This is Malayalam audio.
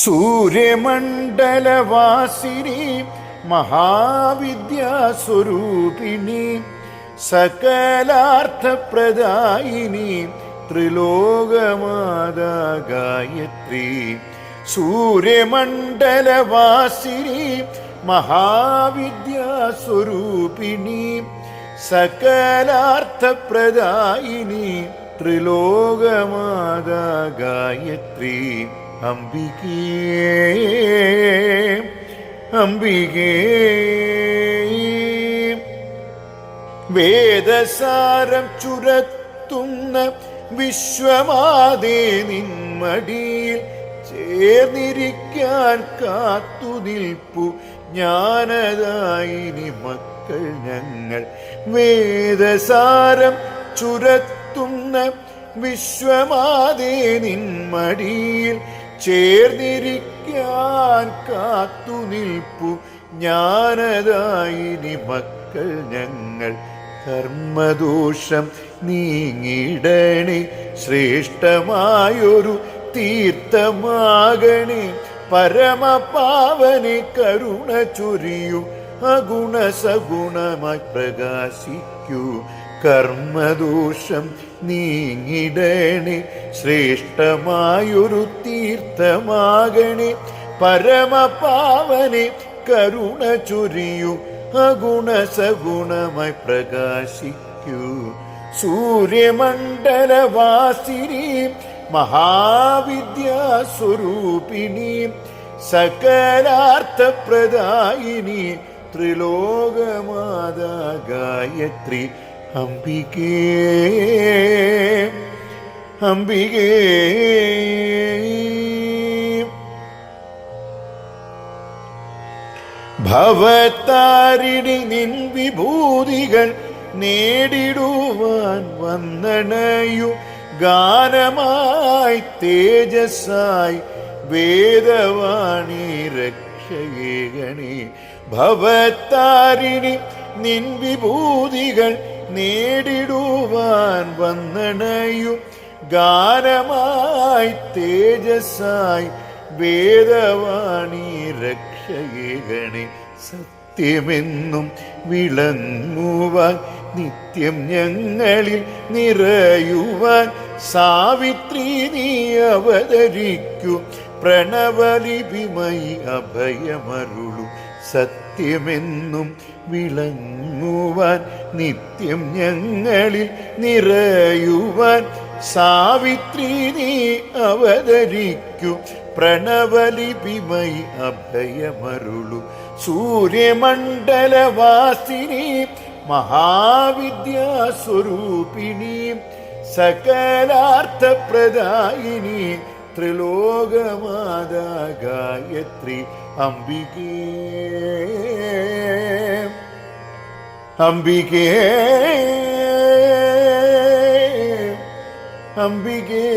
സൂര്യമണ്ഡലവാസിനി മഹാവിദ്യാസ്വരൂപിണി സകലാർത്ഥപ്രദായിനി ത്രിലോകമാതാ ഗായത്രി. സൂര്യമണ്ഡലവാസിനി മഹാവിദ്യാസ്വരൂപിണി സകലാർത്ഥപ്രദായിനി ത്രിലോകമാതാ ഗായത്രി. അംബികേ അംബികേ. വേദസാരം ചുരത്തുന്ന വിശ്വമാതേ നിന്മടിയിൽ ചേർന്നിരിക്കാൻ കാത്തു നിൽപ്പു ജ്ഞാനദായിനി മക്കൾ ഞങ്ങൾ. വേദസാരം ചുരത്തുന്ന വിശ്വമാതേ നിന്മടിയിൽ ചേർന്നിരിക്കാൻ കാത്തു നിൽപ്പു ജ്ഞാനദായിനി മക്കൾ ഞങ്ങൾ. കർമ്മദോഷം നീങ്ങിടണേ, ശ്രേഷ്ഠമായൊരു തീർത്ഥമാകണേ. പരമപാവനെ കരുണ ചൊരിയൂ, അഗുണസഗുണമായി പ്രകാശിക്കൂ. കർമ്മദോഷം നീങ്ങിടണേ, ശ്രേഷ്ഠമായൊരു തീർത്ഥമാകണേ. പരമപാവനെ കരുണ ചൊരിയൂ, അഗുണസഗുണമായി പ്രകാശിക്കൂ. സൂര്യമണ്ഡലവാസിനി മഹാവിദ്യാസ്വരൂപിണി സകലാർത്ഥപ്രദായിനി ത്രിലോകമാതാ ഗായത്രി. അംബികേ അംബികേ. ഭവതാരിണി നിൻ വിഭൂതികൾ നേടിടുവാൻ വന്ദനയു ഗാനമായി തേജസ്സായി വേദവാണി രക്ഷയേകണേ. ഭവതാരിണി നിൻ വിഭൂതികൾ നേടിടുവാൻ വന്ദനയു ഗാനമായി തേജസ്സായി വേദവാണി രക്ഷയേകണേ. സത്യമെന്നും വിളങ്ങുവാൻ നിത്യം ഞങ്ങളിൽ നിറയുവാൻ സാവിത്രി നീ അവതരിക്കൂ. പ്രണവലിപിമയി അഭയമരുളു. സത്യമെന്നും വിളങ്ങുവാൻ നിത്യം ഞങ്ങളിൽ നിറയുവാൻ സാവിത്രി നീ അവതരിക്കൂ. പ്രണവലിപിമയി അഭയമരുളു. സൂര്യമണ്ഡലവാസിനി മഹാവിദ്യാസ്വരൂപിണി സകലാർത്ഥപ്രദായിനി ത്രിലോകമാതാ ഗായത്രി. അംബികേ അംബികേ അംബികേ.